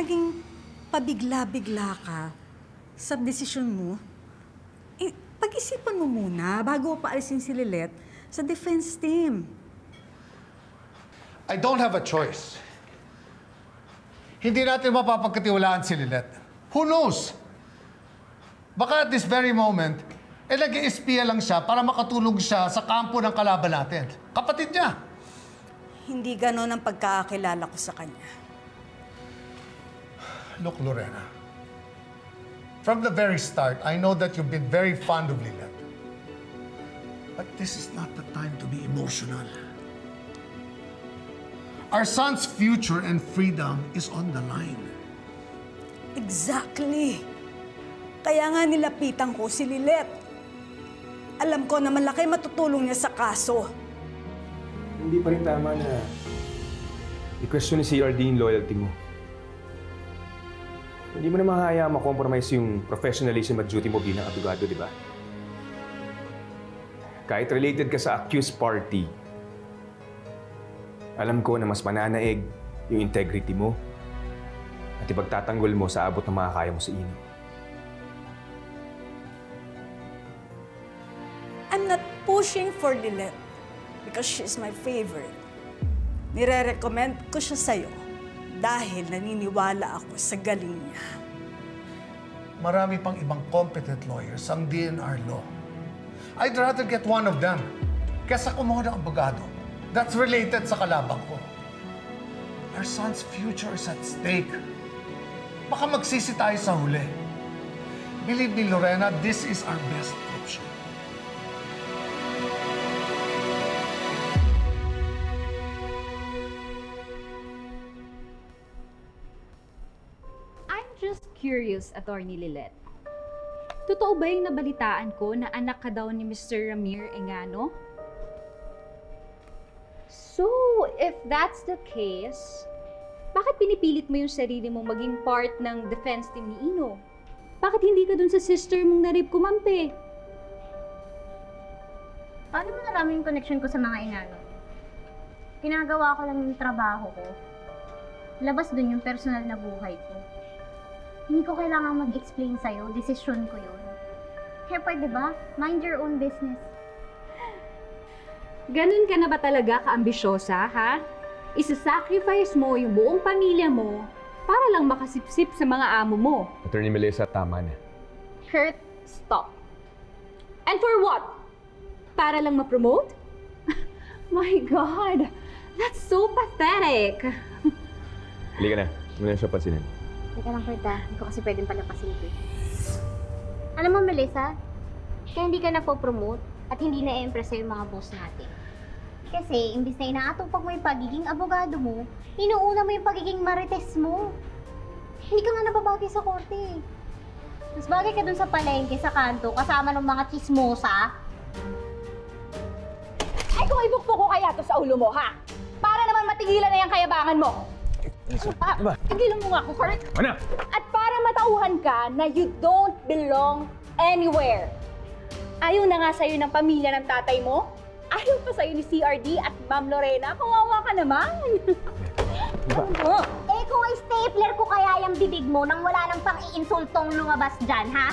naging pabigla-bigla ka sa desisyon mo, pag-isipan mo muna bago paalisin si Lilet sa defense team. I don't have a choice. Hindi natin mapapagkatiwalaan si Lilet. Who knows? Baka at this very moment, nag-i-espiya lang siya para makatulong siya sa kampo ng kalaban natin. Kapatid niya. Hindi ganon ang pagkakakilala ko sa kanya. Look, Lorena. From the very start, I know that you've been very fond of Lilet. But this is not the time to be emotional. Our son's future and freedom is on the line. Exactly. Kaya nga nilapitan ko si Lilet. Alam ko na malaki matutulong niya sa kaso. Hindi pa rin tama na i-question ni CRD yung loyalty mo. Hindi mo na mahahaya makompromise yung professionalism at duty mo bilang abogado, di ba? Kahit related ka sa accused party, alam ko na mas mananaig yung integrity mo at ipagtatanggol mo sa abot ng makakaya mo sa inyo. I'm not pushing for Lilet because she's my favorite. Nire-recommend ko siya sa'yo dahil naniniwala ako sa galing niya. Marami pang ibang competent lawyers ang DNR law. I'd rather get one of them kesa kumuha ng abogado that's related sa kalabang ko. Our son's future is at stake. Baka magsisi tayo sa huli. Believe me, Lorena, this is our best option. Just curious, Attorney Lilet. Totoo ba yung nabalitaan ko na anak ka daw ni Mr. Ramir Engano? So, if that's the case, bakit pinipilit mo yung sarili mong maging part ng defense team ni Ino? Bakit hindi ka dun sa sister mong narib kumampi? Paano mo nalaman yung connection ko sa mga Engano? Ginagawa ko lang yung trabaho ko. Labas dun yung personal na buhay ko. Hindi ko kailangan mag-explain sa'yo. Desisyon ko yun. Kaya pwede ba? Mind your own business. Ganun ka na ba talaga kaambisyosa, ha? Isa-sacrifice mo yung buong pamilya mo para lang makasipsip sa mga amo mo. Attorney Melissa, tama na. Kurt, stop. And for what? Para lang ma-promote? My God! That's so pathetic! Halika na. Huwag mo na siya pansinin. Teka lang, Kurt, Hindi ko kasi pwedeng palapasin ito. Alam mo, Melissa, kaya hindi ka na-promote at hindi na-impress sa'yo yung mga boss natin. Kasi, imbis na inaatupag mo yung pagiging abogado mo, inuuna mo yung pagiging marites mo. Hindi ka nga nababagay sa korte. Mas bagay ka dun sa palengke, sa kanto, kasama ng mga chismosa. Ay, kung ibukpo ko kaya to sa ulo mo, ha? Para naman matigilan na yung kayabangan mo. Tigilan mo nga ako, Kurt. Ano? At para matauhan ka na you don't belong anywhere. Ayaw na nga sa'yo ng pamilya ng tatay mo. Ayaw pa sa'yo ni CRD at Ma'am Lorena. Kawawa ka naman. Eh kung stapler ko kaya yung bibig mo nang wala nang pang-iinsultong lumabas dyan, ha?